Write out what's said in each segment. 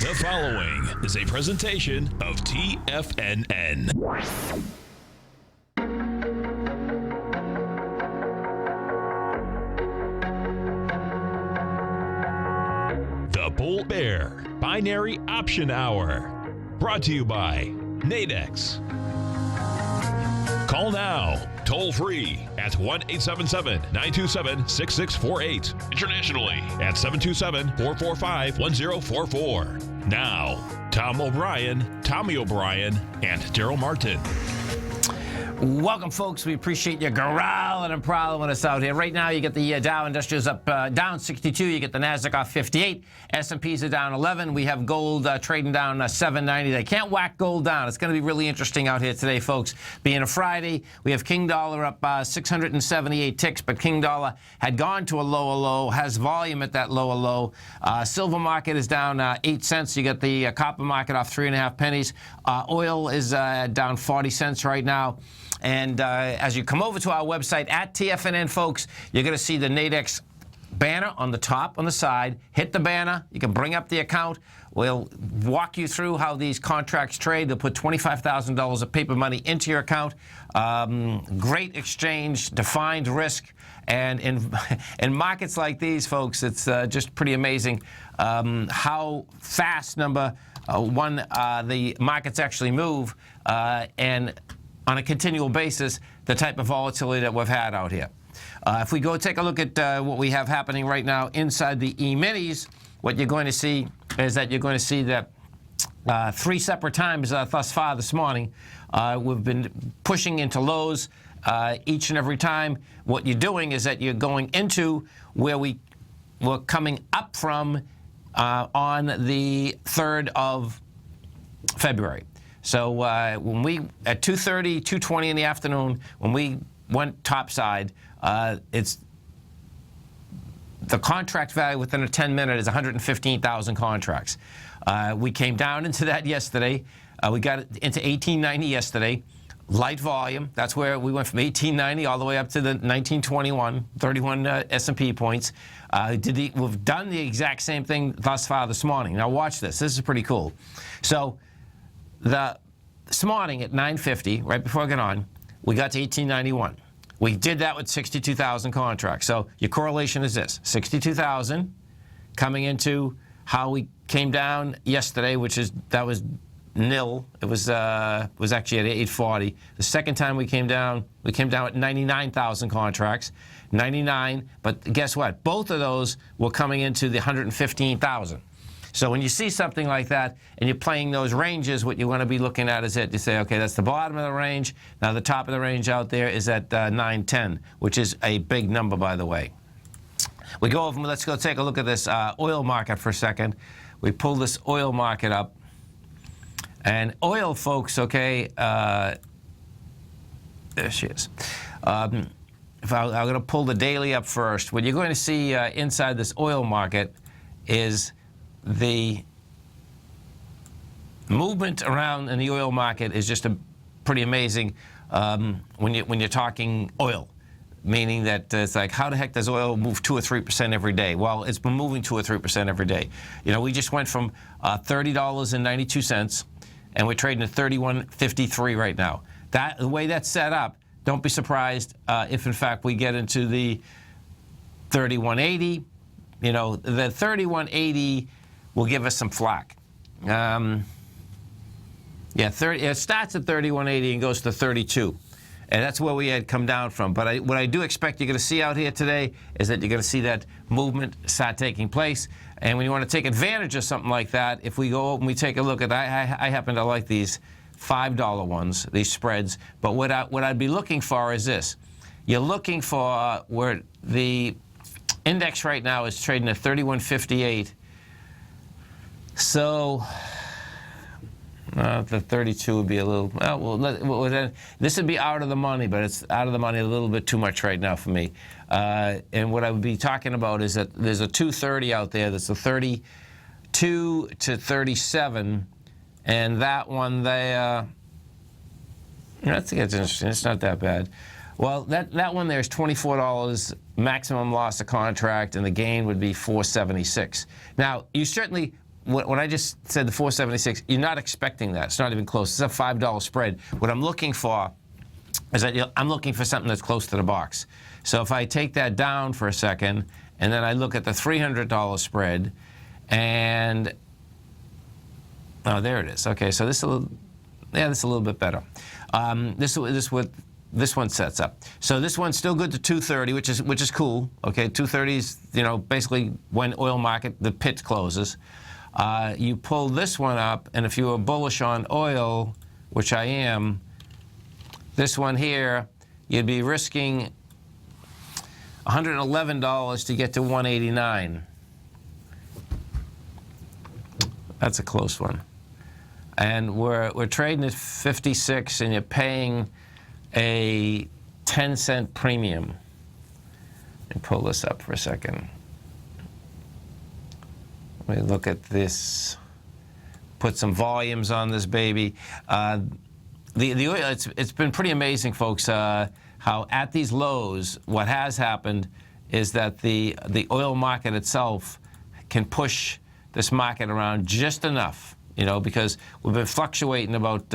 The following is a presentation of TFNN. The Bull Bear Binary Option Hour. Brought to you by Nadex. Call now, toll free at 1-877-927-6648. Internationally at 727-445-1044. Now, Tommy O'Brien, and Darrell Martin. Welcome, folks. We appreciate you growling and prowling with us out here. Right now, you get the Dow Industrials up down 62. You get the Nasdaq off 58. S&Ps are down 11. We have gold trading down 790. They can't whack gold down. It's going to be really interesting out here today, folks. Being a Friday, we have King Dollar up 678 ticks, but King Dollar had gone to a lower low, has volume at that lower low. Silver market is down 8 cents. You get the copper market off 3.5 pennies. Oil is down 40 cents right now. And as you come over to our website at TFNN, folks, you're going to see the Nadex banner on the top, on the side. Hit the banner. You can bring up the account. We'll walk you through how these contracts trade. They'll put $25,000 of paper money into your account. Great exchange, defined risk. And in markets like these, folks, it's just pretty amazing how fast, the markets actually move. And on a continual basis, the type of volatility that we've had out here. If we go take a look at what we have happening right now inside the E-minis, what you're going to see is that you're going to see that 3 separate times thus far this morning, we've been pushing into lows each and every time. What you're doing is that you're going into where we're coming up from on the 3rd of February. So when we, at 2:30, 2:20 in the afternoon, when we went topside, it's the contract value within a 10-minute is 115,000 contracts. We came down into that yesterday. We got into 1890 yesterday. Light volume. That's where we went from 1890 all the way up to the 1921, 31 S&P points. We've done the exact same thing thus far this morning. Now watch this. This is pretty cool. So this morning at 9:50, right before I got on, we got to 1891. We did that with 62,000 contracts. So your correlation is this: 62,000 coming into how we came down yesterday, that was nil. It was actually at 840. The second time we came down at 99,000 contracts, 99. But guess what? Both of those were coming into the 115,000. So when you see something like that and you're playing those ranges, what you want to be looking at is you say, okay, that's the bottom of the range. Now the top of the range out there is at 910, which is a big number, by the way. We go over, let's go take a look at this oil market for a second. We pull this oil market up. And oil, folks, okay, there she is. I'm going to pull the daily up first. What you're going to see inside this oil market is the movement around in the oil market is just pretty amazing when you're talking oil, meaning that it's like, how the heck does oil move 2 or 3% every day? Well, it's been moving 2 or 3% every day. You know, we just went from $30.92, and we're trading at $31.53 right now. The way that's set up, don't be surprised if in fact we get into the 31.80. You know, the 31.80 will give us some flack. It starts at 31.80 and goes to 32. And that's where we had come down from. But what I do expect you're going to see out here today is that you're going to see that movement start taking place. And when you want to take advantage of something like that, if we go and we take a look at, I happen to like these $5 ones, these spreads. But what I'd be looking for is this. You're looking for where the index right now is trading at 31.58. So the 32 would be a little, this would be out of the money, but it's out of the money a little bit too much right now for me. And what I would be talking about is that there's a 230 out there that's a 32 to 37, and that one there, I think it's interesting. It's not that bad. Well, that one there is $24 maximum loss of contract, and the gain would be $476. Now, you certainly when I just said the 476, you're not expecting that. It's not even close. It's a $5 spread. What I'm looking for is that I'm looking for something that's close to the box. So if I take that down for a second, and then I look at the $300 spread, and oh, there it is. Okay, so this is a little bit better. This one sets up. So this one's still good to 230, which is cool. Okay, 230 is basically when oil market the pit closes. You pull this one up, and if you were bullish on oil, which I am, this one here, you'd be risking $111 to get to 189. That's a close one. And we're trading at 56, and you're paying a 10-cent premium. Let me pull this up for a second. Let me look at this. Put some volumes on this baby. The oil, it's been pretty amazing, folks, how at these lows, what has happened is that the oil market itself can push this market around just enough, because we've been fluctuating about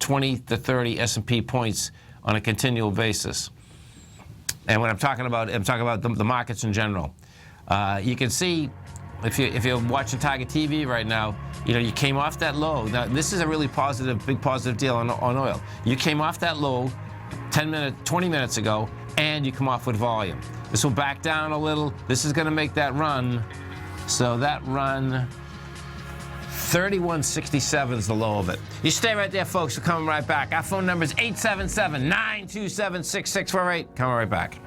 20 to 30 S&P points on a continual basis. And when I'm talking about the markets in general. You can see, if you're watching Tiger TV right now, you came off that low. Now, this is a really big positive deal on oil. You came off that low 20 minutes ago, and you come off with volume. This will back down a little. This is going to make that run. So that run, 31.67 is the low of it. You stay right there, folks. We're coming right back. Our phone number is 877-927-6648. Coming right back.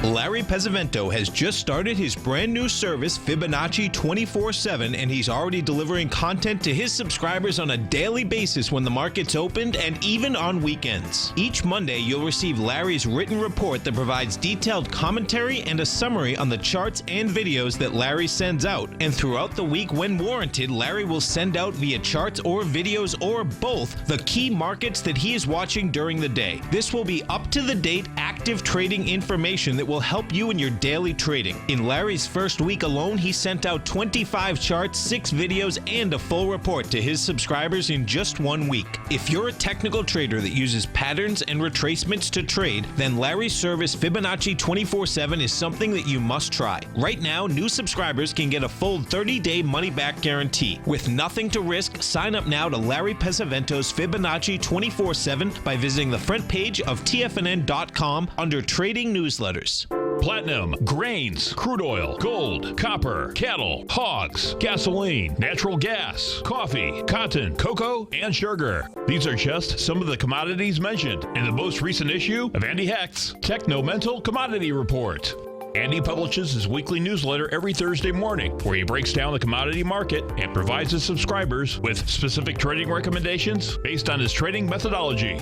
Larry Pesavento has just started his brand new service, Fibonacci 24/7, and he's already delivering content to his subscribers on a daily basis when the market's opened and even on weekends. Each Monday, you'll receive Larry's written report that provides detailed commentary and a summary on the charts and videos that Larry sends out. And throughout the week, when warranted, Larry will send out via charts or videos or both the key markets that he is watching during the day. This will be up-to-the-date, active trading information that will help you in your daily trading. In Larry's first week alone, he sent out 25 charts, 6 videos, and a full report to his subscribers in just 1 week. If you're a technical trader that uses patterns and retracements to trade, then Larry's service Fibonacci 24/7 is something that you must try. Right now, new subscribers can get a full 30-day money-back guarantee. With nothing to risk, sign up now to Larry Pesavento's Fibonacci 24/7 by visiting the front page of TFNN.com under Trading Newsletters. Platinum, grains, crude oil, gold, copper, cattle, hogs, gasoline, natural gas, coffee, cotton, cocoa, and sugar. These are just some of the commodities mentioned in the most recent issue of Andy Hecht's Technomental Commodity Report. Andy publishes his weekly newsletter every Thursday morning, where he breaks down the commodity market and provides his subscribers with specific trading recommendations based on his trading methodology.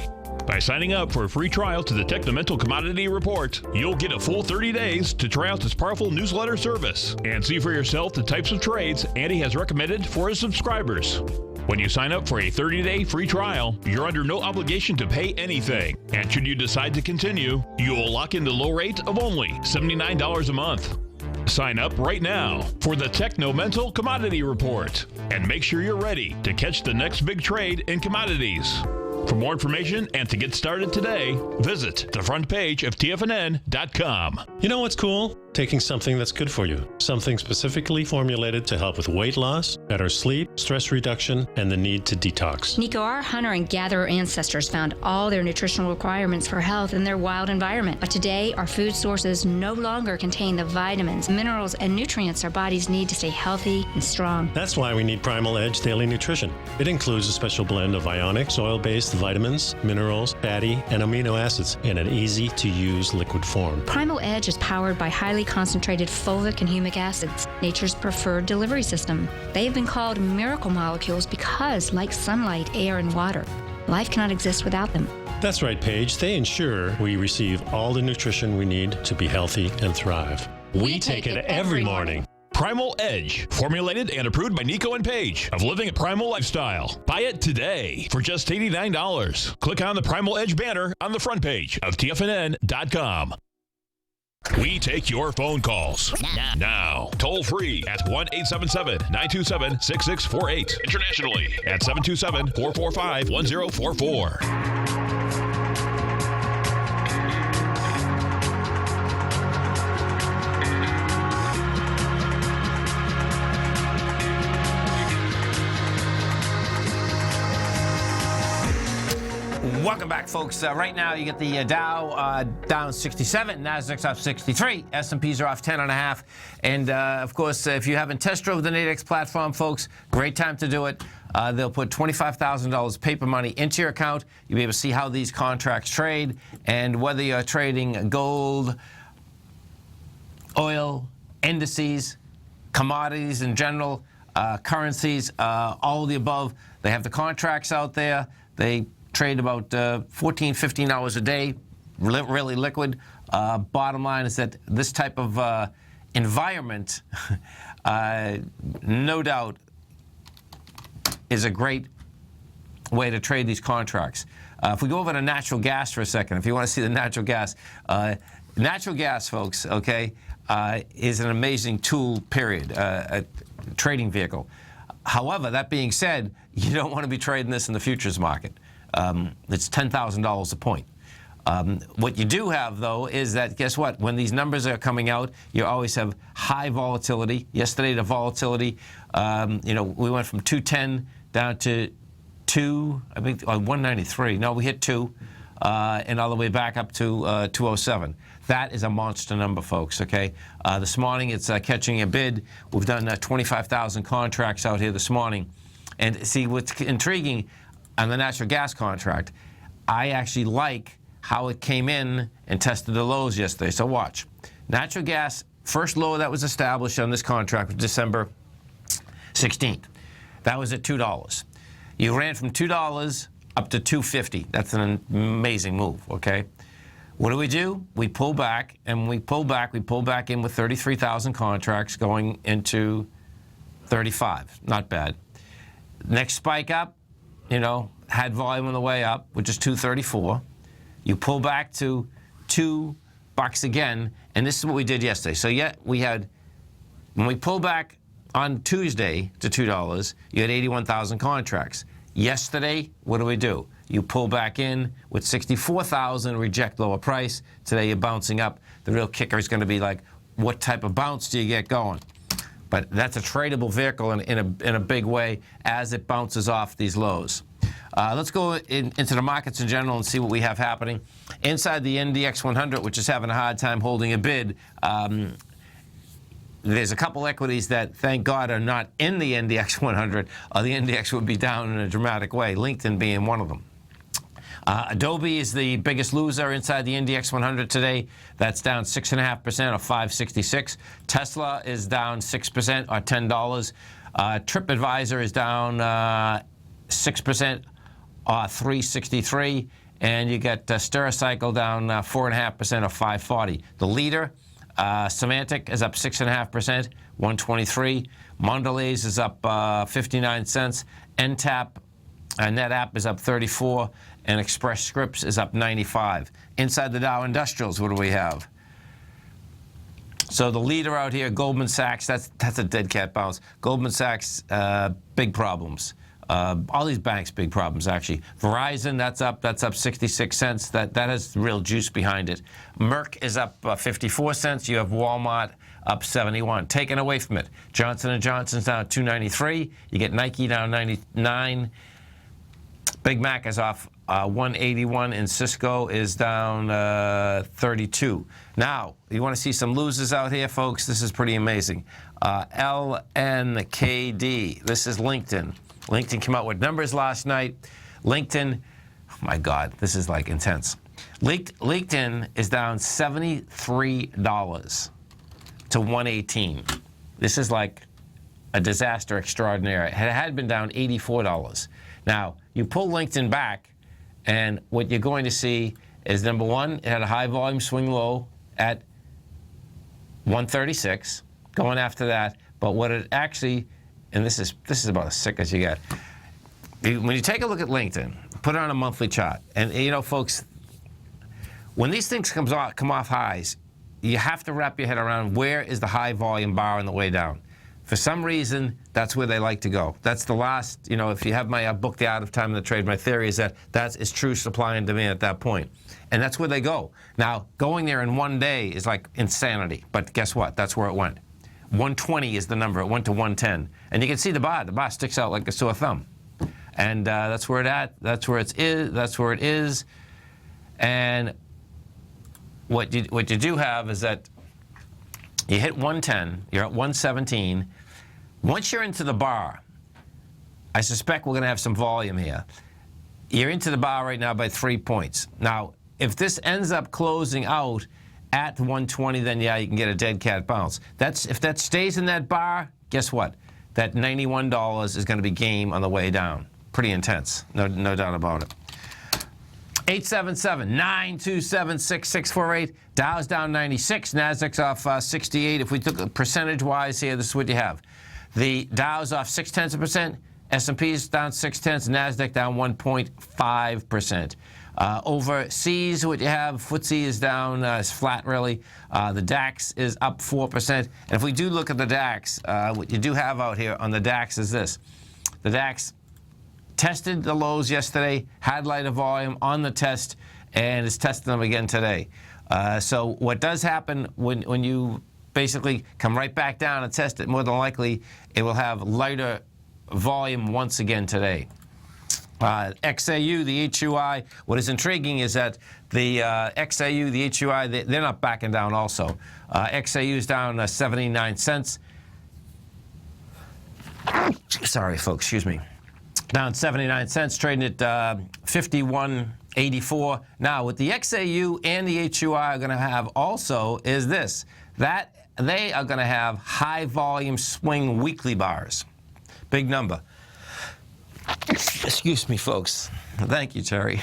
By signing up for a free trial to the Technomental Commodity Report, you'll get a full 30 days to try out this powerful newsletter service and see for yourself the types of trades Andy has recommended for his subscribers. When you sign up for a 30-day free trial, you're under no obligation to pay anything. And should you decide to continue, you will lock in the low rate of only $79 a month. Sign up right now for the Technomental Commodity Report and make sure you're ready to catch the next big trade in commodities. For more information and to get started today, visit the front page of TFNN.com. You know what's cool? Taking something that's good for you. Something specifically formulated to help with weight loss, better sleep, stress reduction, and the need to detox. Nico, our hunter and gatherer ancestors found all their nutritional requirements for health in their wild environment. But today, our food sources no longer contain the vitamins, minerals, and nutrients our bodies need to stay healthy and strong. That's why we need Primal Edge Daily Nutrition. It includes a special blend of ionics, oil-based vitamins, minerals, fatty, and amino acids in an easy-to-use liquid form. Primal Edge is powered by highly concentrated fulvic and humic acids, nature's preferred delivery system. They have been called miracle molecules because, like sunlight, air, and water, life cannot exist without them. That's right, Paige. They ensure we receive all the nutrition we need to be healthy and thrive. We take it every morning. Primal Edge, formulated and approved by Nico and Paige of Living a Primal Lifestyle. Buy it today for just $89. Click on the Primal Edge banner on the front page of TFNN.com. We take your phone calls now. Toll Toll free at 1-877-927-6648. Internationally at 727-445-1044. Welcome back, folks. Right now, you get the Dow down 67, Nasdaq's up 63, S&Ps are off 10.5. And, of course, if you haven't test drove the Nadex platform, folks, great time to do it. They'll put $25,000 paper money into your account. You'll be able to see how these contracts trade and whether you're trading gold, oil, indices, commodities in general, currencies, all of the above. They have the contracts out there. They trade about 14, 15 hours a day, really liquid. Bottom line is that this type of environment, no doubt, is a great way to trade these contracts. If we go over to natural gas for a second, if you want to see the natural gas, folks, okay, is an amazing tool, period, a trading vehicle. However, that being said, you don't want to be trading this in the futures market. It's $10,000 a point. What you do have, though, is that, guess what? When these numbers are coming out, you always have high volatility. Yesterday, the volatility, we went from 210 down to 193. No, we hit 2, and all the way back up to 207. That is a monster number, folks, okay? This morning, it's catching a bid. We've done 25,000 contracts out here this morning. And see, what's intriguing on the natural gas contract, I actually like how it came in and tested the lows yesterday. So watch. Natural gas, first low that was established on this contract was December 16th. That was at $2. You ran from $2 up to $2.50. That's an amazing move, okay? What do? We pull back, and when we pull back in with 33,000 contracts going into 35. Not bad. Next spike up, had volume on the way up, which is 234. You pull back to $2 again, and this is what we did yesterday. So when we pull back on Tuesday to $2, you had 81,000 contracts. Yesterday, what do? You pull back in with 64,000, reject lower price. Today, you're bouncing up. The real kicker is going to be like, what type of bounce do you get going? But that's a tradable vehicle in a big way as it bounces off these lows. Let's go into the markets in general and see what we have happening. Inside the NDX 100, which is having a hard time holding a bid, there's a couple equities that, thank God, are not in the NDX 100, or the index would be down in a dramatic way, LinkedIn being one of them. Adobe is the biggest loser inside the NDX 100 today. That's down 6.5% or 566. Tesla is down 6% or $10. TripAdvisor is down 6% or 363. And you get Stericycle down 4.5% or 540. The leader, Symantec, is up 6.5%, 123. Mondelez is up 59 cents. NTAP, NetApp is up 34. And Express Scripts is up 95. Inside the Dow Industrials, what do we have? So the leader out here, Goldman Sachs, that's a dead cat bounce. Goldman Sachs, big problems. All these banks, big problems, actually. Verizon, that's up 66 cents. That has real juice behind it. Merck is up 54 cents. You have Walmart up 71. Taken away from it, Johnson & Johnson's down 293. You get Nike down 99. Big Mac is off 181, and Cisco is down 32. Now, you want to see some losers out here, folks? This is pretty amazing. LNKD. This is LinkedIn. LinkedIn came out with numbers last night. LinkedIn, oh my God, this is like intense. LinkedIn is down $73 to 118. This is like a disaster extraordinaire. It had been down $84. Now, you pull LinkedIn back, and what you're going to see is, number one, it had a high volume swing low at 136, going after that. But what it actually, and this is about as sick as you get. When you take a look at LinkedIn, put it on a monthly chart, and folks, when these things come off highs, you have to wrap your head around where is the high volume bar on the way down. For some reason, that's where they like to go. That's the last, if you have my book, The Art of Time in the Trade, my theory is that is true supply and demand at that point. And that's where they go. Now, going there in one day is like insanity. But guess what? That's where it went. 120 is the number. It went to 110. And you can see the bar. The bar sticks out like a sore thumb. And that's where that's where it is. That's where it is. And what you do have is that you hit 110, you're at 117. Once you're into the bar, I suspect we're going to have some volume here. You're into the bar right now by 3 points. Now, if this ends up closing out at 120, then yeah, you can get a dead cat bounce. If that stays in that bar, guess what? That $91 is going to be game on the way down. Pretty intense, no doubt about it. 877-927-6648. Dow's down 96. Nasdaq's off 68. If we took percentage-wise here, this is what you have. The Dow's off 0.6%. S&P's down 0.6. Nasdaq down 1.5%. Overseas, what you have, FTSE is down, it's flat really. The DAX is up 4%. And if we do look at the DAX, what you do have out here on the DAX is this. The DAX tested the lows yesterday, had lighter volume on the test, and is testing them again today. So what does happen when you basically come right back down and test it, more than likely it will have lighter volume once again today. XAU, the HUI, what is intriguing is that the XAU, the HUI, they're not backing down also. XAU is down 79 cents. Sorry, folks, excuse me. Down 79 cents, trading at 51.84. Now, what the XAU and the HUI are going to have also is this, that they are going to have high volume swing weekly bars. Big number. Excuse me, folks. Thank you, Terry.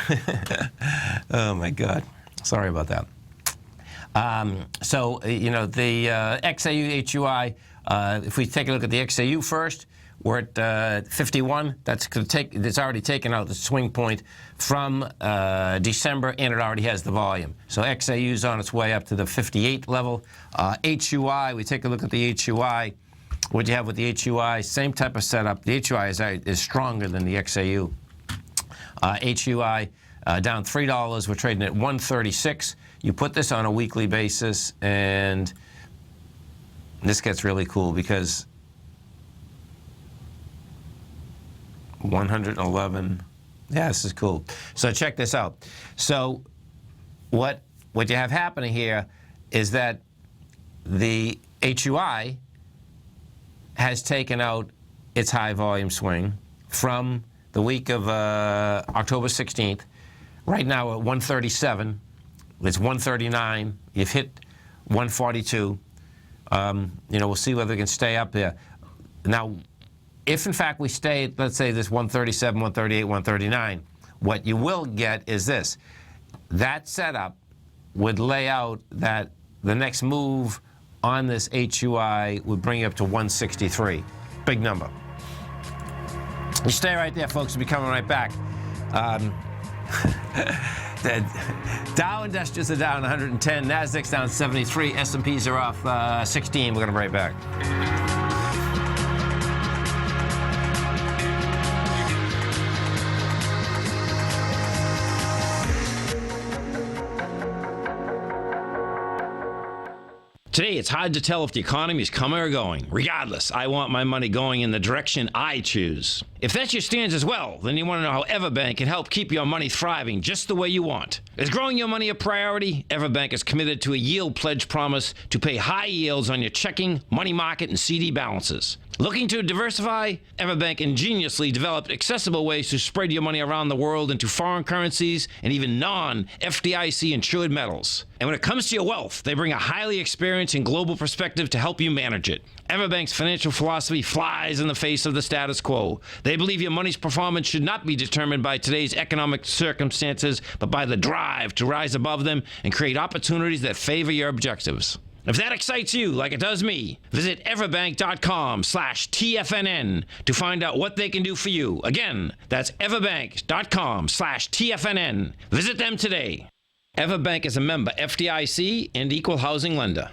Oh, my God. Sorry about that. The XAU, HUI, if we take a look at the XAU first, we're at 51. It's already taken out the swing point from December, and it already has the volume. So XAU is on its way up to the 58 level. HUI, we take a look at the HUI. What you have with the HUI, same type of setup. The HUI is stronger than the XAU. HUI down $3. We're trading at 136. You put this on a weekly basis, and this gets really cool because 111. Yeah, this is cool. So check this out. So what you have happening here is that the HUI has taken out its high volume swing from the week of October 16th. Right now at 137. It's 139. You've hit 142. We'll see whether we can stay up there. Now, if in fact we stay at, let's say, this 137, 138, 139, what you will get is this. That setup would lay out that the next move on this HUI would bring you up to 163. Big number. You stay right there, folks. We'll be coming right back. The Dow Industrials are down 110. Nasdaq's down 73. S&Ps are off 16. We're going to be right back. Today, it's hard to tell if the economy is coming or going. Regardless, I want my money going in the direction I choose. If that's your stance as well, then you want to know how Everbank can help keep your money thriving just the way you want. Is growing your money a priority? Everbank is committed to a yield pledge promise to pay high yields on your checking, money market, and CD balances. Looking to diversify? Everbank ingeniously developed accessible ways to spread your money around the world into foreign currencies and even non-FDIC insured metals. And when it comes to your wealth, they bring a highly experienced and global perspective to help you manage it. Everbank's financial philosophy flies in the face of the status quo. They believe your money's performance should not be determined by today's economic circumstances, but by the drive to rise above them and create opportunities that favor your objectives. If that excites you like it does me, visit everbank.com/TFNN to find out what they can do for you. Again, that's everbank.com/TFNN. Visit them today. EverBank is a member FDIC and equal housing lender.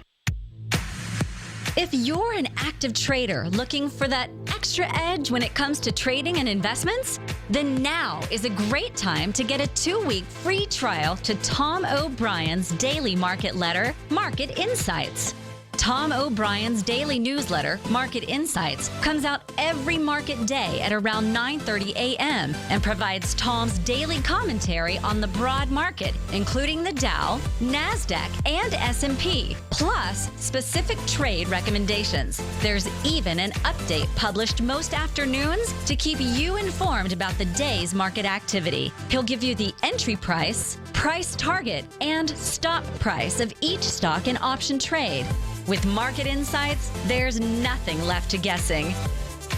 If you're an active trader looking for that extra edge when it comes to trading and investments, then now is a great time to get a 2-week free trial to Tom O'Brien's daily market letter, Market Insights. Tom O'Brien's daily newsletter, Market Insights, comes out every market day at around 9:30 a.m. and provides Tom's daily commentary on the broad market, including the Dow, Nasdaq, and S&P, plus specific trade recommendations. There's even an update published most afternoons to keep you informed about the day's market activity. He'll give you the entry price, price target, and stop price of each stock and option trade. With Market Insights, there's nothing left to guessing.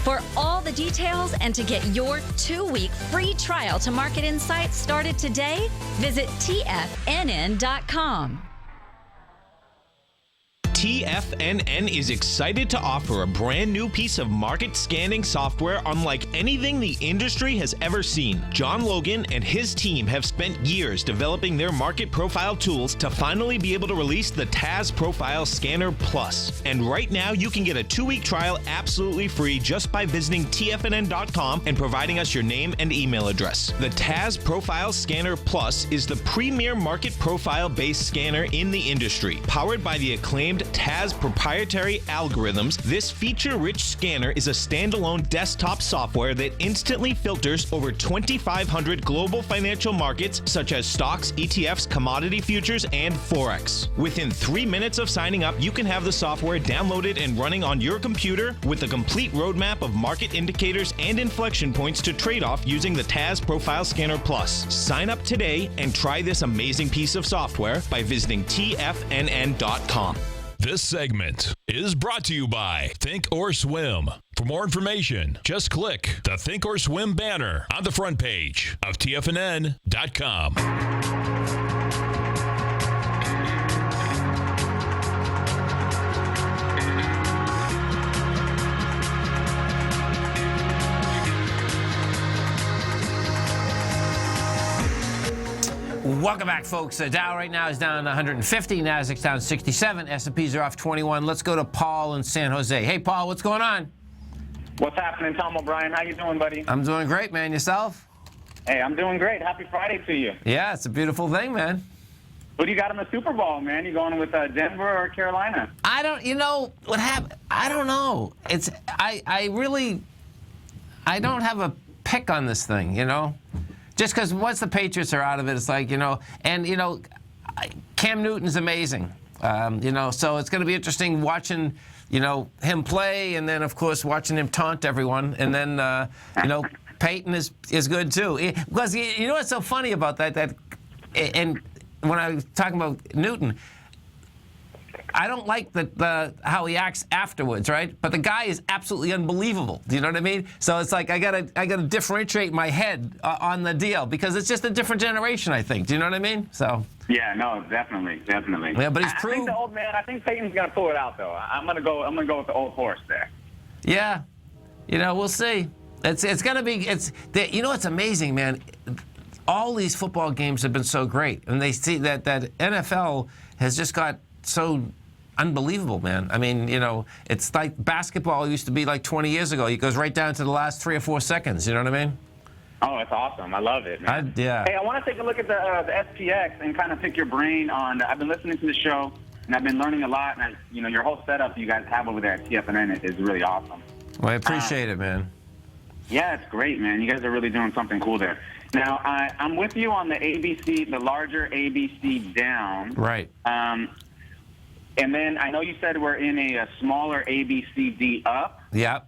For all the details and to get your 2-week free trial to Market Insights started today, visit TFNN.com. TFNN is excited to offer a brand new piece of market scanning software unlike anything the industry has ever seen. John Logan and his team have spent years developing their market profile tools to finally be able to release the TAS Profile Scanner Plus. And right now you can get a 2-week trial absolutely free just by visiting TFNN.com and providing us your name and email address. The TAS Profile Scanner Plus is the premier market profile-based scanner in the industry. Powered by the acclaimed TAS proprietary algorithms, this feature-rich scanner is a standalone desktop software that instantly filters over 2,500 global financial markets such as stocks, ETFs, commodity futures, and Forex. Within 3 minutes of signing up, you can have the software downloaded and running on your computer with a complete roadmap of market indicators and inflection points to trade off using the TAS Profile Scanner Plus. Sign up today and try this amazing piece of software by visiting TFNN.com. This segment is brought to you by Think or Swim. For more information, just click the Think or Swim banner on the front page of TFNN.com. Welcome back, folks. Dow right now is down 150. Nasdaq's down 67. S&Ps are off 21. Let's go to Paul in San Jose. Hey, Paul, what's going on? What's happening, Tom O'Brien? How you doing, buddy? I'm doing great, man. Yourself? Hey, I'm doing great. Happy Friday to you. Yeah, it's a beautiful thing, man. Who do you got in the Super Bowl, man? You going with Denver or Carolina? I don't, what happened? I don't know. I don't have a pick on this thing, Just because once the Patriots are out of it, it's like, Cam Newton's amazing. So it's going to be interesting watching, him play, and then, of course, watching him taunt everyone. And then, Peyton is good, too. Because, what's so funny about that, and when I was talking about Newton, I don't like how he acts afterwards, right? But the guy is absolutely unbelievable. Do you know what I mean? So it's like I gotta differentiate my head on the deal because it's just a different generation, I think. Do you know what I mean? So. Yeah, no, definitely. Yeah, but he's proved. I think the old man. I think Peyton's gonna pull it out though. I'm gonna go with the old horse there. Yeah, we'll see. It's gonna be. It's amazing, man. All these football games have been so great, and they see that NFL has just got so unbelievable, man. I mean, it's like basketball used to be like 20 years ago. It goes right down to the last 3 or 4 seconds. You know what I mean? Oh, it's awesome. I love it, man. Yeah. Hey, I want to take a look at the SPX and kind of pick your brain on. I've been listening to the show, and I've been learning a lot. And your whole setup you guys have over there at TFNN is really awesome. Well, I appreciate it, man. Yeah, it's great, man. You guys are really doing something cool there. Now, I'm with you on the ABC, the larger ABC down. Right. And then I know you said we're in a smaller ABCD up. Yep.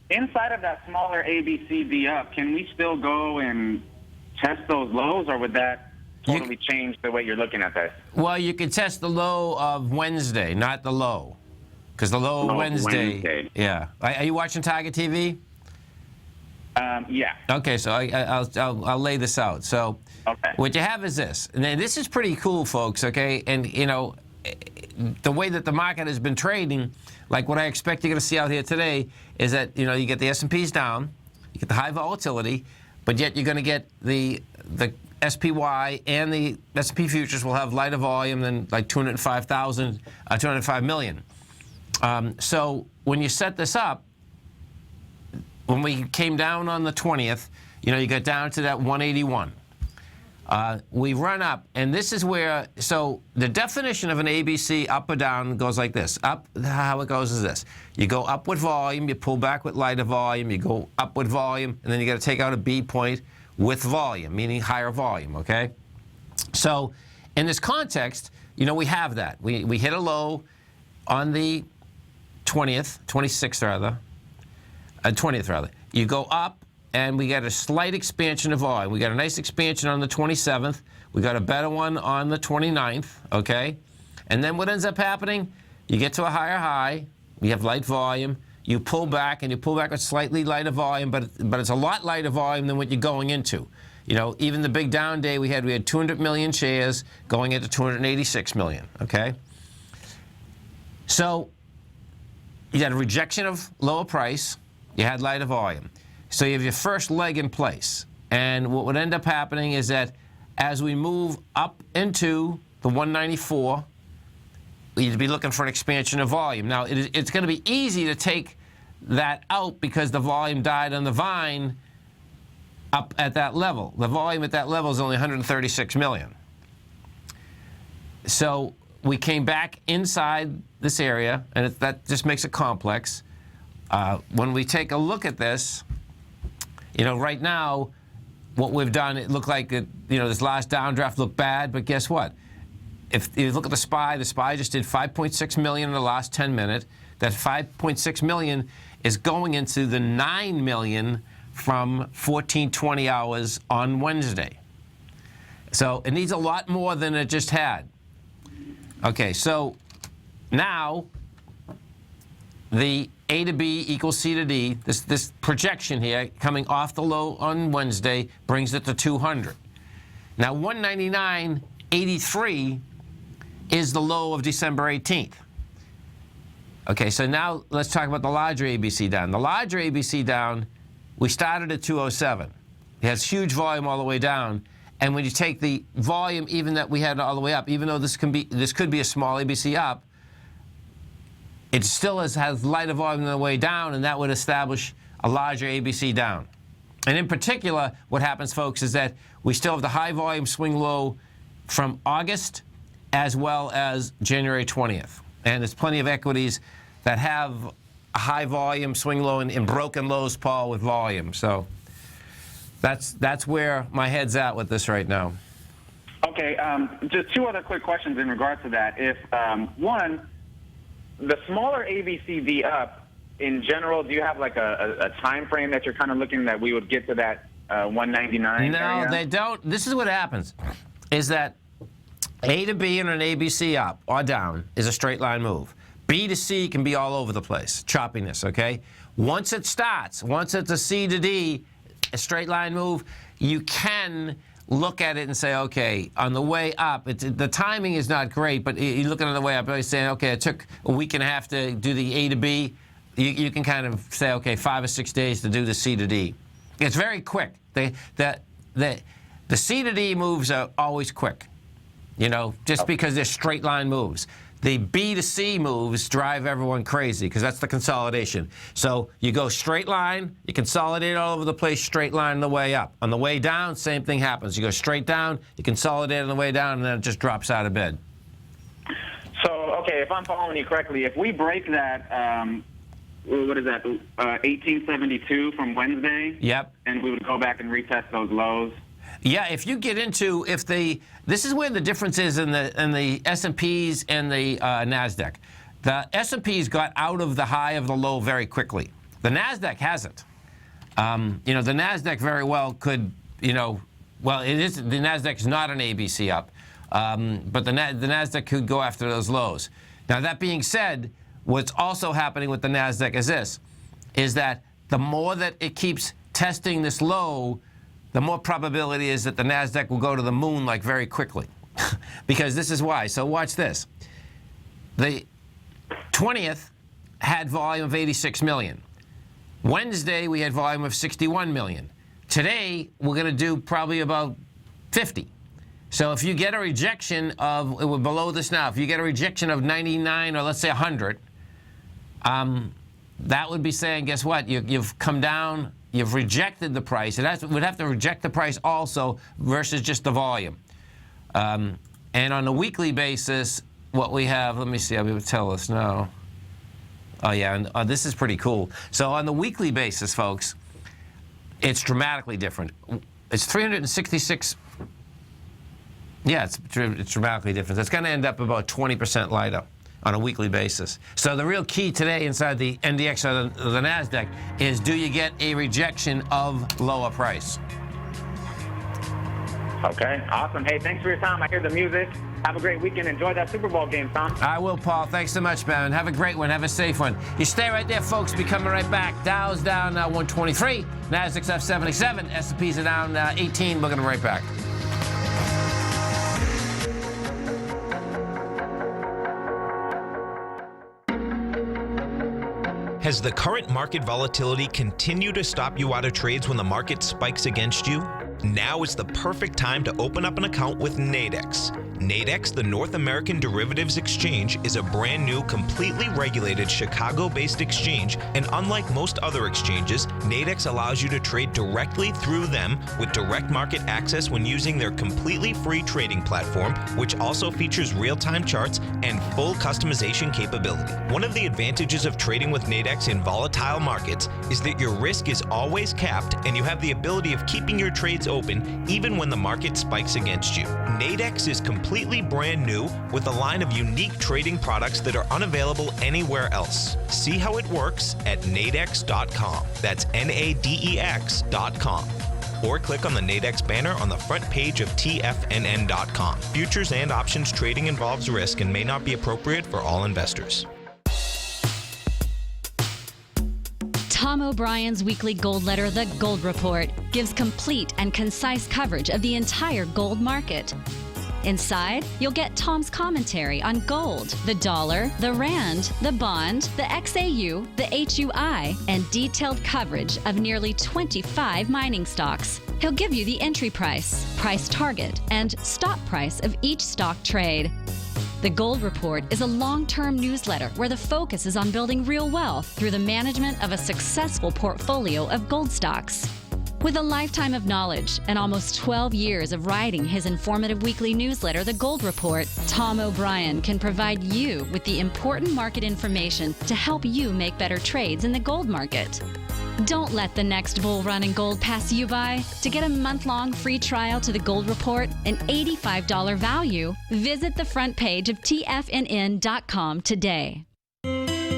Inside of that smaller ABCD up, can we still go and test those lows, or would that totally change the way you're looking at this? Well, you could test the low of Wednesday, not the low. Because the low of Wednesday. Yeah. Are you watching Tiger TV? Yeah. Okay, so I'll lay this out. So what you have is this. And this is pretty cool, folks, okay? And, the way that the market has been trading, like what I expect you're going to see out here today is that, you get the S&Ps down, you get the high volatility, but yet you're going to get the SPY and the S&P futures will have lighter volume than like 205 million. So when you set this up, when we came down on the 20th, you got down to that 181. We run up, and this is where, so the definition of an ABC up or down goes like this. Up, how it goes is this. You go up with volume, you pull back with lighter volume, you go up with volume, and then you got to take out a B point with volume, meaning higher volume, okay? So in this context, we have that. We hit a low on the 26th rather. You go up, and we got a slight expansion of volume. We got a nice expansion on the 27th. We got a better one on the 29th, okay? And then what ends up happening, you get to a higher high, you have light volume, you pull back, and you pull back with slightly lighter volume, but it's a lot lighter volume than what you're going into. Even the big down day we had 200 million shares going into 286 million, okay? So you had a rejection of lower price, you had lighter volume. So you have your first leg in place. And what would end up happening is that as we move up into the 194, you'd be looking for an expansion of volume. Now, it's going to be easy to take that out because the volume died on the vine up at that level. The volume at that level is only 136 million. So we came back inside this area, and that just makes it complex. When we take a look at this, right now, what we've done, it looked like, this last downdraft looked bad, but guess what? If you look at the SPY just did 5.6 million in the last 10 minutes. That 5.6 million is going into the 9 million from 1420 hours on Wednesday. So it needs a lot more than it just had. Okay, so now the A to B equals C to D, this projection here coming off the low on Wednesday brings it to 200. Now 199.83 is the low of December 18th. Okay, so now let's talk about the larger ABC down. The larger ABC down, we started at 207. It has huge volume all the way down. And when you take the volume even that we had all the way up, even though this could be a small ABC up, it still has lighter volume on the way down, and that would establish a larger ABC down. And in particular, what happens, folks, is that we still have the high volume swing low from August as well as January 20th. And there's plenty of equities that have a high volume swing low and broken lows, Paul, with volume. So that's where my head's at with this right now. Okay, just two other quick questions in regards to that. If, one, the smaller ABCD up, in general, do you have like a time frame that you're kind of looking that we would get to that 199 No, area? they don't. This is what happens, is that A to B in an ABC up or down is a straight line move. B to C can be all over the place, choppiness, okay? Once it starts, once it's a C to D, a straight line move, you can look at it and say, okay, on the way up, the timing is not great, but you're looking on the way up, you're saying, okay, it took a week and a half to do the A to B. You can kind of say, okay, 5 or 6 days to do the C to D. It's very quick. The C to D moves are always quick, just because they're straight line moves. The B to C moves drive everyone crazy because that's the consolidation. So you go straight line, you consolidate all over the place, straight line on the way up. On the way down, same thing happens. You go straight down, you consolidate on the way down, and then it just drops out of bed. So, okay, if I'm following you correctly, if we break that, what is that, 1872 from Wednesday? Yep. And we would go back and retest those lows? Yeah, if you get into, this is where the difference is in the S&Ps and the NASDAQ. The S&Ps got out of the high of the low very quickly. The NASDAQ hasn't. The NASDAQ very well could, well, it is, the NASDAQ is not an ABC up, but the NASDAQ could go after those lows. Now, that being said, what's also happening with the NASDAQ is that the more that it keeps testing this low, the more probability is that the NASDAQ will go to the moon like very quickly. Because this is why. So watch this. The 20th had volume of 86 million. Wednesday, we had volume of 61 million. Today, we're going to do probably about 50. So if you get a rejection of, we're below this now, if you get a rejection of 99 or let's say 100, that would be saying, guess what? You've come down, you've rejected the price. It would have to reject the price also versus just the volume. And on a weekly basis, what we have, let me see, I'll be able to tell us now. Oh, yeah, and this is pretty cool. So on the weekly basis, folks, it's dramatically different. It's 366. Yeah, it's dramatically different. It's going to end up about 20% lighter on a weekly basis. So the real key today inside the NDX or the NASDAQ is, do you get a rejection of lower price? Okay, awesome. Hey, thanks for your time. I hear the music. Have a great weekend. Enjoy that Super Bowl game, Tom. I will, Paul. Thanks so much, man. Have a great one. Have a safe one. You stay right there, folks. Be coming right back. Dow's down 123. NASDAQ's up 77. S&P's are down 18. We're going to be right back. Has the current market volatility continued to stop you out of trades when the market spikes against you? Now is the perfect time to open up an account with Nadex. Nadex, the North American Derivatives Exchange, is a brand new, completely regulated Chicago-based exchange, and unlike most other exchanges, Nadex allows you to trade directly through them with direct market access when using their completely free trading platform, which also features real-time charts and full customization capability. One of the advantages of trading with Nadex in volatile markets is that your risk is always capped and you have the ability of keeping your trades open even when the market spikes against you. Nadex is completely brand new with a line of unique trading products that are unavailable anywhere else. See how it works at nadex.com. That's Nadex.com. Or click on the Nadex banner on the front page of TFNN.com. Futures and options trading involves risk and may not be appropriate for all investors. Tom O'Brien's weekly gold letter, The Gold Report, gives complete and concise coverage of the entire gold market. Inside, you'll get Tom's commentary on gold, the dollar, the rand, the bond, the XAU, the HUI, and detailed coverage of nearly 25 mining stocks. He'll give you the entry price, price target, and stop price of each stock trade. The Gold Report is a long-term newsletter where the focus is on building real wealth through the management of a successful portfolio of gold stocks. With a lifetime of knowledge and almost 12 years of writing his informative weekly newsletter, The Gold Report, Tom O'Brien can provide you with the important market information to help you make better trades in the gold market. Don't let the next bull run in gold pass you by. To get a month-long free trial to The Gold Report, an $85 value, visit the front page of TFNN.com today.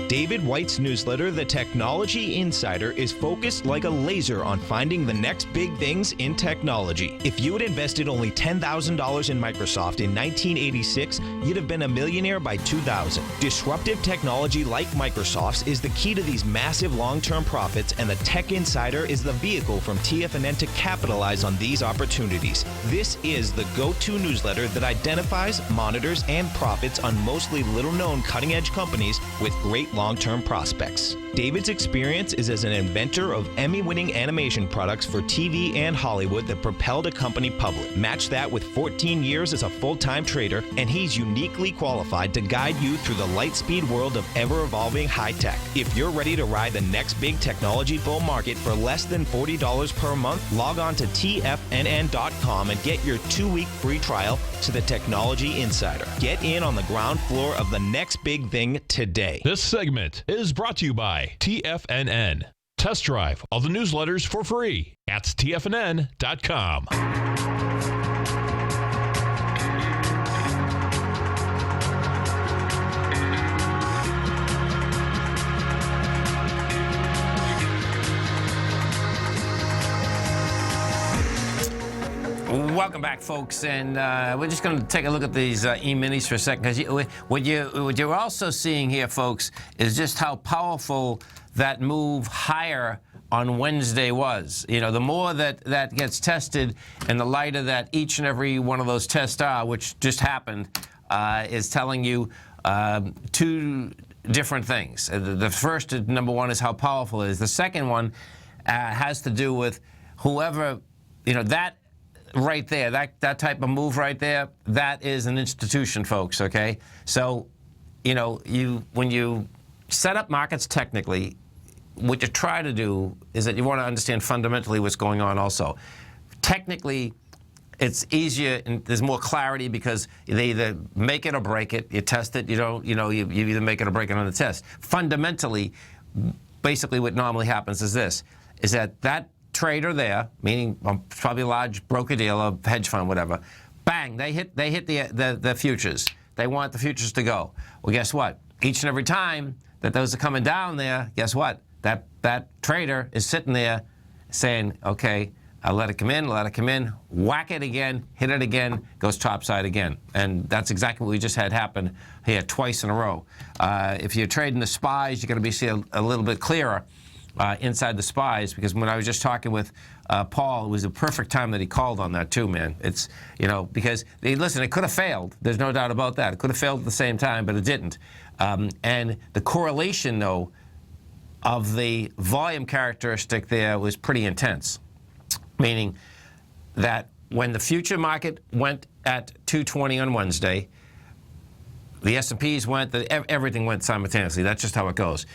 David White's newsletter, The Technology Insider, is focused like a laser on finding the next big things in technology. If you had invested only $10,000 in Microsoft in 1986, you'd have been a millionaire by 2000. Disruptive technology like Microsoft's is the key to these massive long-term profits, and the Tech Insider is the vehicle from TFNN to capitalize on these opportunities. This is the go-to newsletter that identifies, monitors, and profits on mostly little-known cutting-edge companies with great long-term prospects. David's experience is as an inventor of Emmy-winning animation products for TV and Hollywood that propelled a company public. Match that with 14 years as a full-time trader, and he's uniquely qualified to guide you through the light-speed world of ever-evolving high-tech. If you're ready to ride the next big technology bull market for less than $40 per month, log on to TFNN.com and get your 2-week free trial to the Technology Insider. Get in on the ground floor of the next big thing today. This segment is brought to you by TFNN. Test drive all the newsletters for free at TFNN.com. Welcome back, folks, and we're just going to take a look at these E-minis for a second, because what you're also seeing here, folks, is just how powerful that move higher on Wednesday was. You know, the more that gets tested, and the lighter that each and every one of those tests are, which just happened, is telling you two different things. The first, number one, is how powerful it is. The second one has to do with whoever, that right there, that type of move right there, that is an institution, folks, okay? So, when you set up markets technically, what you try to do is that you want to understand fundamentally what's going on also. Technically, it's easier and there's more clarity because they either make it or break it. You test it, you either make it or break it on the test. Fundamentally, basically what normally happens is this, is that trader there, meaning probably a large broker-dealer, hedge fund, whatever, bang, they hit the futures. They want the futures to go. Well, guess what? Each and every time that those are coming down there, guess what? That trader is sitting there saying, okay, I'll let it come in, whack it again, hit it again, goes topside again. And that's exactly what we just had happen here twice in a row. If you're trading the SPYs, you're going to be seeing a little bit clearer inside the SPYs, because when I was just talking with Paul, it was the perfect time that he called on that too, man. It's, because, listen, it could have failed. There's no doubt about that. It could have failed at the same time, but it didn't. And the correlation, though, of the volume characteristic there was pretty intense, meaning that when the future market went at 220 on Wednesday, the S&Ps went, everything went simultaneously. That's just how it goes.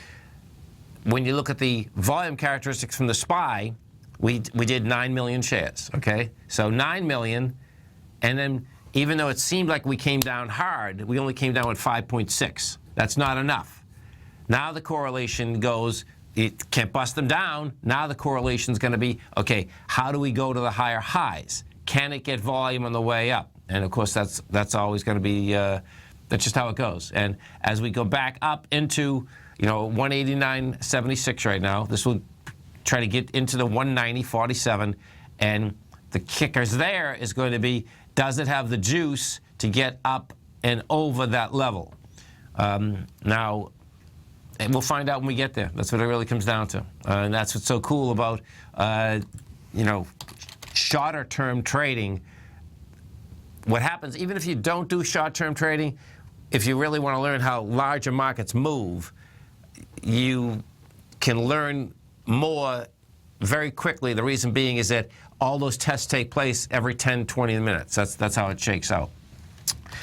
When you look at the volume characteristics from the SPY, we did 9 million shares, okay? So 9 million, and then even though it seemed like we came down hard, we only came down at 5.6. That's not enough. Now the correlation goes, it can't bust them down. Now the correlation is going to be, okay, how do we go to the higher highs? Can it get volume on the way up? And of course, that's always going to be, that's just how it goes. And as we go back up into, 189.76 right now, this will try to get into the 190.47. And the kickers there is going to be, does it have the juice to get up and over that level? Now, and we'll find out when we get there. That's what it really comes down to. And that's what's so cool about, shorter-term trading. What happens, even if you don't do short-term trading, if you really want to learn how larger markets move, you can learn more very quickly. The reason being is that all those tests take place every 10, 20 minutes. That's how it shakes out.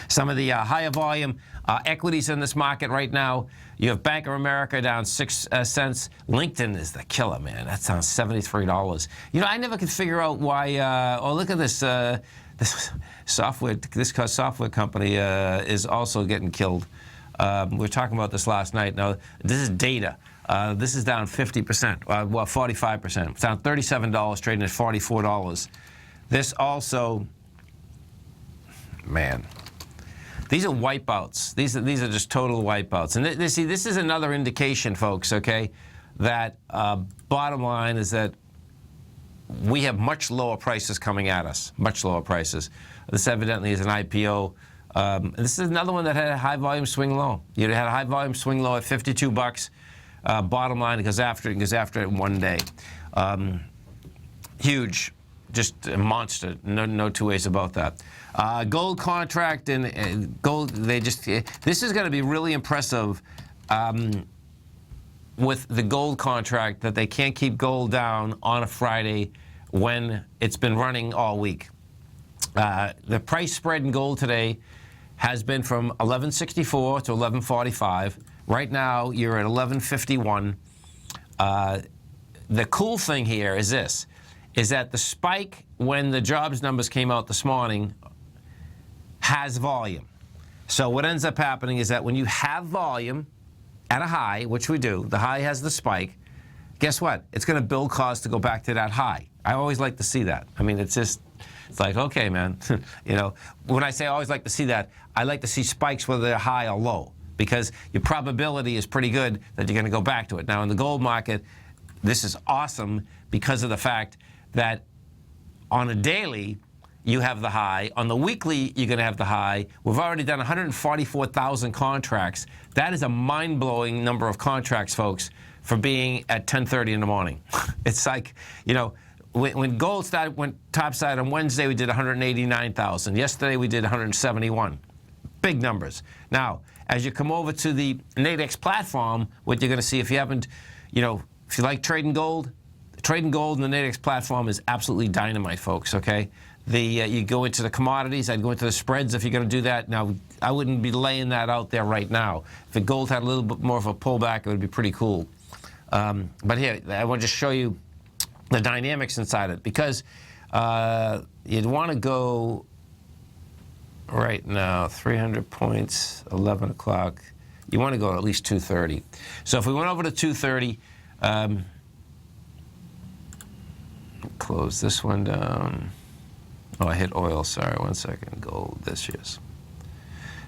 Some of the higher volume equities in this market right now, you have Bank of America down 6 cents. LinkedIn is the killer, man. That sounds $73. I never could figure out why. Look at this. This software company is also getting killed. We were talking about this last night. Now, this is data. This is down 50%. 45%. It's down $37, trading at $44. This also, man. These are wipeouts. These are just total wipeouts. And this is another indication, folks, okay, that bottom line is that we have much lower prices coming at us, much lower prices. This evidently is an IPO. This is another one that had a high volume swing low. You had a high volume swing low at $52. Bottom line, it goes after it in one day. Huge. Just a monster. No two ways about that. Gold contract and gold, this is going to be really impressive with the gold contract, that they can't keep gold down on a Friday when it's been running all week. The price spread in gold today has been from 1164 to 1145. Right now, you're at 1151. The cool thing here is this, is that the spike when the jobs numbers came out this morning has volume. So what ends up happening is that when you have volume at a high, which we do, the high has the spike, guess what? It's going to build cause to go back to that high. I always like to see that. I mean, it's like, okay, man. When I say I always like to see that, I like to see spikes whether they're high or low, because your probability is pretty good that you're going to go back to it. Now, in the gold market, this is awesome because of the fact that on a daily, you have the high. On the weekly, you're going to have the high. We've already done 144,000 contracts. That is a mind-blowing number of contracts, folks, for being at 10:30 in the morning. It's like, when gold went topside on Wednesday, we did 189,000. Yesterday, we did 171. Big numbers. Now, as you come over to the Nadex platform, what you're going to see, if you haven't, if you like trading gold, trading gold in the Nadex platform is absolutely dynamite, folks, okay? You go into the commodities. I'd go into the spreads if you're going to do that. Now, I wouldn't be laying that out there right now. If the gold had a little bit more of a pullback, it would be pretty cool. But here, I want to just show you the dynamics inside it, because you'd want to go right now, 300 points, 11 o'clock. You want to go at least 230. So if we went over to 230, close this one down. Oh, I hit oil, sorry, 1 second. Gold, this is.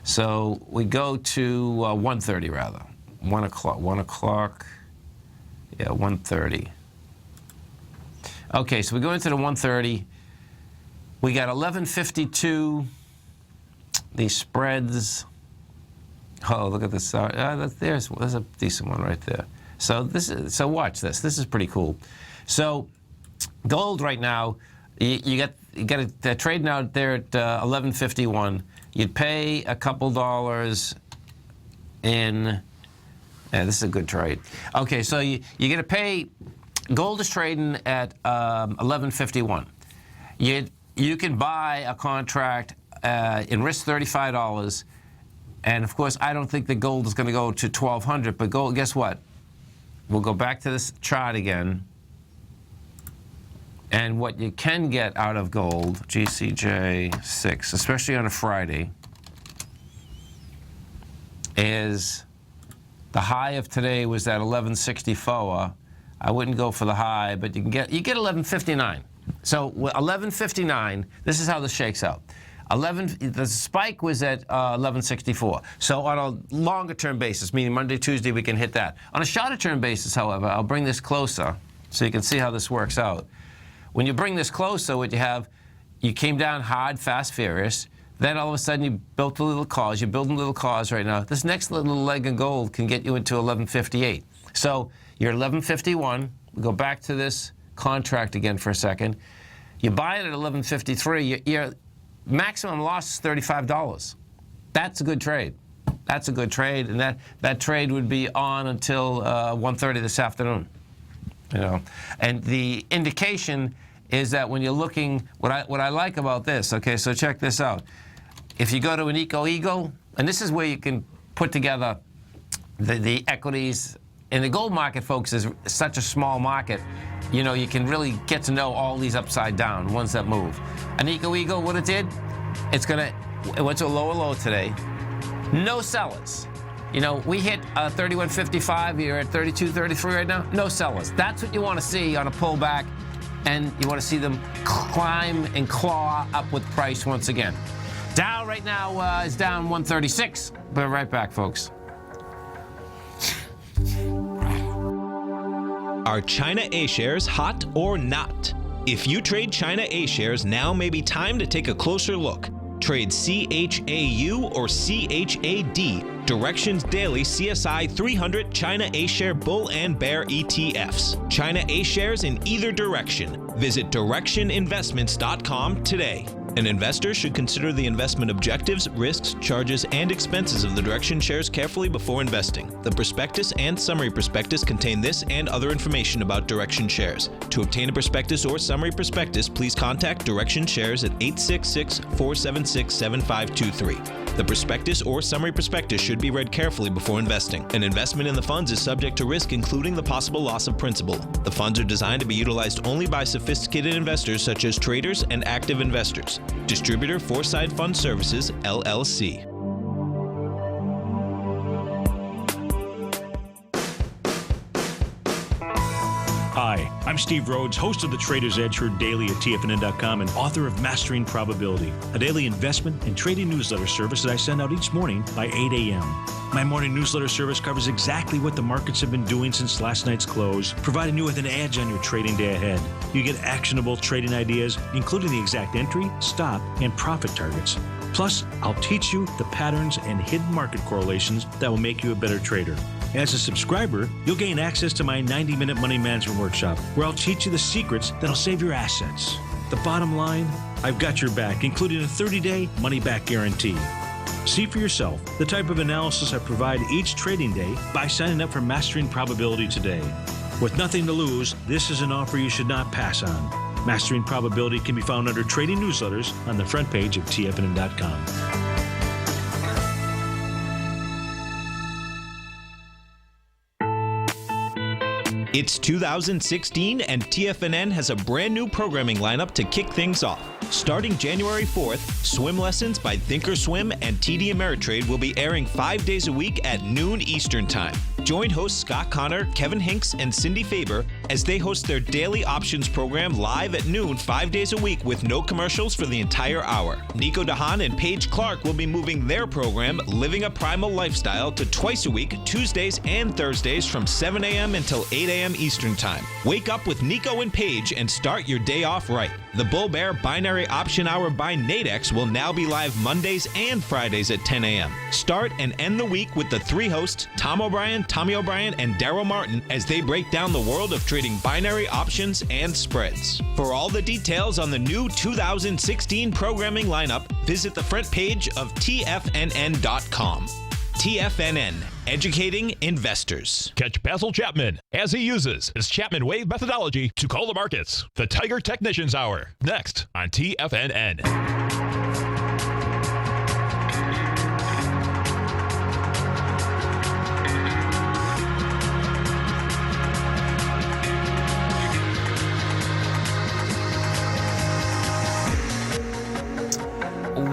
So we go to 130 rather. 1 o'clock, yeah, 130. Okay, so we go into the 130. We got 1152. These spreads. Oh, look at this. There's a decent one right there. So watch this. This is pretty cool. So gold right now, you got they're trading out there at 1151. You'd pay a couple dollars in. Yeah, this is a good trade. Okay, so you're going to pay. Gold is trading at 1151. You can buy a contract in risk $35, and of course I don't think the gold is going to go to 1200. But gold, guess what? We'll go back to this chart again. And what you can get out of gold, GCJ6, especially on a Friday, is the high of today was at 1164. I wouldn't go for the high, but you get 1159. So 1159. This is how this shakes out. The spike was at 1164. So on a longer term basis, meaning Monday, Tuesday, we can hit that. On a shorter term basis, however, I'll bring this closer so you can see how this works out. When you bring this closer, what you have, you came down hard, fast, furious. Then all of a sudden you built a little cause. You're building little cause right now. This next little leg of gold can get you into 1158. So you're 1151. We go back to this contract again for a second. You buy it at 1153. Your maximum loss is $35. That's a good trade. That's a good trade, and that trade would be on until 1:30 this afternoon. You know, and the indication is that when you're looking, what I like about this, okay, so check this out. If you go to an Eagle, and this is where you can put together the equities, and the gold market, folks, is such a small market, you know, you can really get to know all these upside down, ones that move. An Eagle, what it did, it went to a lower low today. No sellers. You know, we hit 31.55, you're at 32.33 right now. No sellers. That's what you want to see on a pullback, and you want to see them climb and claw up with price once again. Dow right now is down 136. We're right back, folks. Are China A-shares hot or not? If you trade China A-shares, now may be time to take a closer look. Trade CHAU or CHAD, Directions Daily CSI 300 China A-share Bull and Bear ETFs. China A-shares in either direction. Visit directioninvestments.com today. An investor should consider the investment objectives, risks, charges, and expenses of the Direction shares carefully before investing. The prospectus and summary prospectus contain this and other information about Direction shares. To obtain a prospectus or summary prospectus, please contact Direction shares at 866-476-7523. The prospectus or summary prospectus should be read carefully before investing. An investment in the funds is subject to risk, including the possible loss of principal. The funds are designed to be utilized only by sophisticated investors such as traders and active investors. Distributor Foreside Fund Services, LLC. Hi, I'm Steve Rhodes, host of the Trader's Edge, heard daily at TFNN.com and author of Mastering Probability, a daily investment and trading newsletter service that I send out each morning by 8 a.m. My morning newsletter service covers exactly what the markets have been doing since last night's close, providing you with an edge on your trading day ahead. You get actionable trading ideas, including the exact entry, stop, and profit targets. Plus, I'll teach you the patterns and hidden market correlations that will make you a better trader. As a subscriber, you'll gain access to my 90-minute money management workshop, where I'll teach you the secrets that'll save your assets. The bottom line, I've got your back, including a 30-day money-back guarantee. See for yourself the type of analysis I provide each trading day by signing up for Mastering Probability today. With nothing to lose, this is an offer you should not pass on. Mastering Probability can be found under Trading Newsletters on the front page of TFNN.com. It's 2016 and TFNN has a brand new programming lineup to kick things off. Starting January 4th, Swim Lessons by Thinkorswim and TD Ameritrade will be airing 5 days a week at noon Eastern Time. Join hosts Scott Connor, Kevin Hinks, and Cindy Faber as they host their daily options program live at noon 5 days a week with no commercials for the entire hour. Nico DeHaan and Paige Clark will be moving their program, Living a Primal Lifestyle, to twice a week, Tuesdays and Thursdays from 7 a.m. until 8 a.m. Eastern Time. Wake up with Nico and Paige and start your day off right. The Bull Bear Binary Option Hour by Nadex will now be live Mondays and Fridays at 10 a.m. Start and end the week with the three hosts, Tom O'Brien, Tommy O'Brien, and Darrell Martin, as they break down the world of trading binary options and spreads. For all the details on the new 2016 programming lineup, visit the front page of TFNN.com. TFNN, educating investors. Catch Basil Chapman as he uses his Chapman Wave methodology to call the markets. The Tiger Technicians Hour, next on TFNN.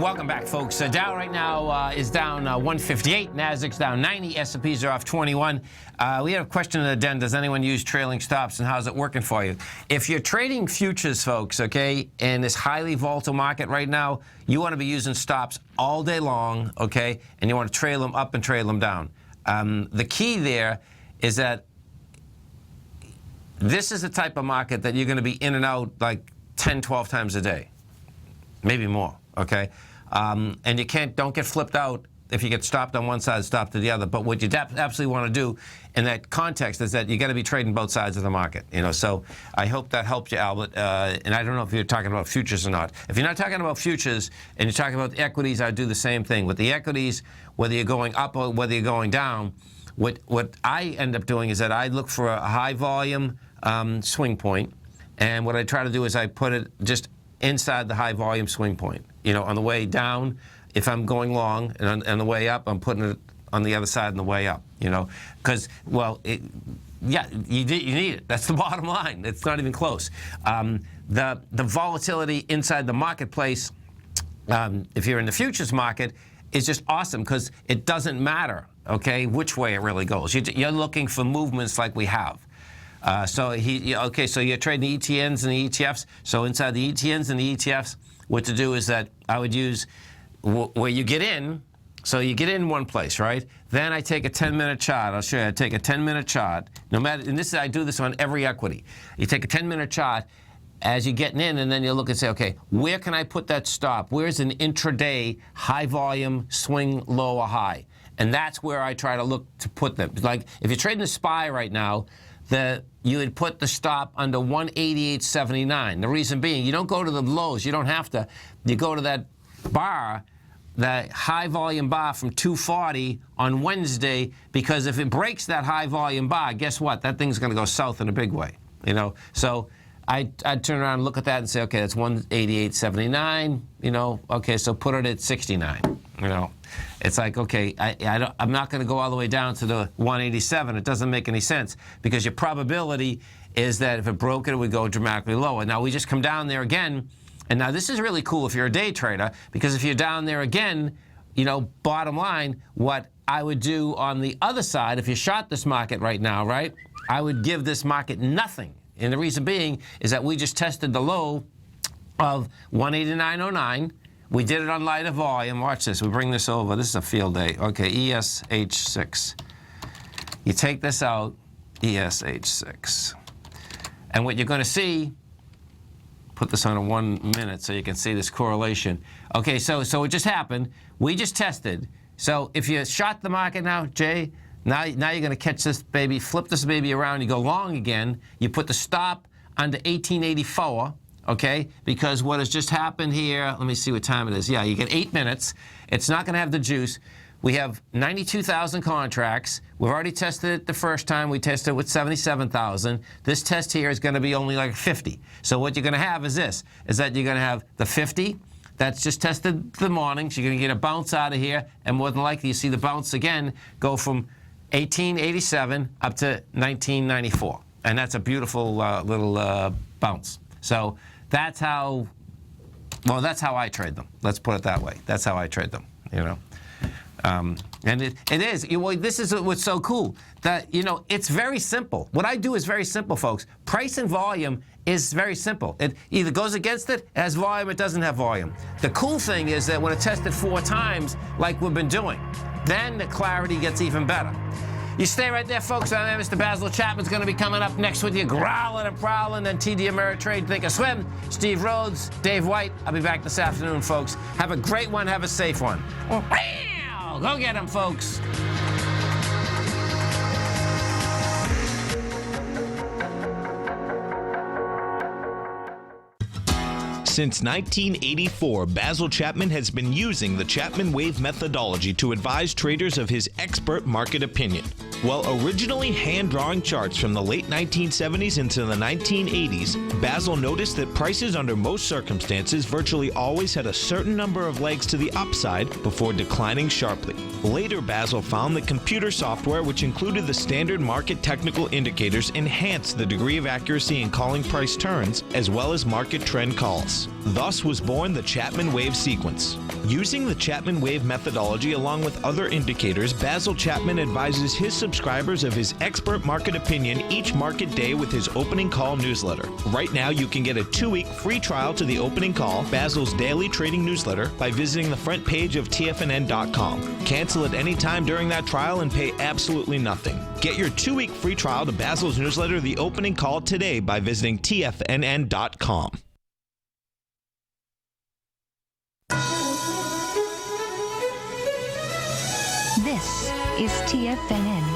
Welcome back, folks. Dow right now is down 158. Nasdaq's down 90. S&Ps are off 21. We have a question in the den. Does anyone use trailing stops, and how's it working for you? If you're trading futures, folks, okay, in this highly volatile market right now, you want to be using stops all day long, okay, and you want to trail them up and trail them down. The key there is that this is the type of market that you're going to be in and out like 10, 12 times a day, maybe more. Okay, and you don't get flipped out if you get stopped on one side, stopped to the other. But what you absolutely want to do in that context is that you got to be trading both sides of the market. You know, so I hope that helped you, Albert. And I don't know if you're talking about futures or not. If you're not talking about futures and you're talking about equities, I do the same thing with the equities. Whether you're going up or whether you're going down, what I end up doing is that I look for a high volume swing point, and what I try to do is I put it just inside the high volume swing point. You know, on the way down, if I'm going long, and on the way up, I'm putting it on the other side on the way up. You know, because, well, yeah, you need it. That's the bottom line. It's not even close. The volatility inside the marketplace, if you're in the futures market, is just awesome because it doesn't matter, okay, which way it really goes. You're looking for movements like we have. So you're trading the ETNs and the ETFs. So inside the ETNs and the ETFs, what to do is that I would use where you get in. So you get in one place, right? Then I take a 10-minute chart. I'll show you. I take a 10-minute chart. No matter, and I do this on every equity. You take a 10-minute chart as you're getting in, and then you look and say, okay, where can I put that stop? Where's an intraday high volume swing low or high? And that's where I try to look to put them. Like if you're trading the SPY right now, you would put the stop under 188.79. The reason being, you don't go to the lows. You don't have to. You go to that bar, that high volume bar from 240 on Wednesday, because if it breaks that high volume bar, guess what? That thing's going to go south in a big way. You know, so I'd turn around and look at that and say, okay, that's 188.79. You know, okay, so put it at 69. You know, it's like, okay, I'm not going to go all the way down to the 187. It doesn't make any sense because your probability is that if it broke, it would go dramatically lower. Now we just come down there again, and now this is really cool if you're a day trader, because if you're down there again, you know, bottom line, what I would do on the other side, if you short this market right now, right, I would give this market nothing. And the reason being is that we just tested the low of 189.09. We did it on lighter volume. Watch this. We bring this over. This is a field day. Okay, ESH6. You take this out, ESH6. And what you're going to see, put this on a 1 minute so you can see this correlation. Okay, so it just happened. We just tested. So if you short the market now, Jay, now you're going to catch this baby, flip this baby around, you go long again. You put the stop under 1884. Okay, because what has just happened here, let me see what time it is. Yeah, you get 8 minutes. It's not going to have the juice. We have 92,000 contracts. We've already tested it the first time. We tested it with 77,000. This test here is going to be only like 50. So what you're going to have is this, is that you're going to have the 50 that's just tested the morning. So you're going to get a bounce out of here, and more than likely you see the bounce again go from 1887 up to 1994. And that's a beautiful little bounce. So that's how I trade them. Let's put it that way. That's how I trade them, you know. And it is. This is what's so cool. That, it's very simple. What I do is very simple, folks. Price and volume is very simple. It either goes against it has volume, it doesn't have volume. The cool thing is that when it's tested 4 times, like we've been doing, then the clarity gets even better. You stay right there, folks. I'm Mr. Basil Chapman's going to be coming up next with you, growling and prowling, then TD Ameritrade, Think or Swim, Steve Rhodes, Dave White. I'll be back this afternoon, folks. Have a great one. Have a safe one. Go get them, folks. Since 1984, Basil Chapman has been using the Chapman Wave methodology to advise traders of his expert market opinion. While originally hand-drawing charts from the late 1970s into the 1980s, Basil noticed that prices under most circumstances virtually always had a certain number of legs to the upside before declining sharply. Later, Basil found that computer software, which included the standard market technical indicators, enhanced the degree of accuracy in calling price turns, as well as market trend calls. Thus was born the Chapman Wave sequence. Using the Chapman Wave methodology along with other indicators, Basil Chapman advises his subscribers of his expert market opinion each market day with his opening call newsletter. Right now, you can get a 2-week free trial to the opening call, Basil's daily trading newsletter, by visiting the front page of TFNN.com. Cancel at any time during that trial and pay absolutely nothing. Get your 2-week free trial to Basil's newsletter, The Opening Call, today by visiting TFNN.com. This is TFNN.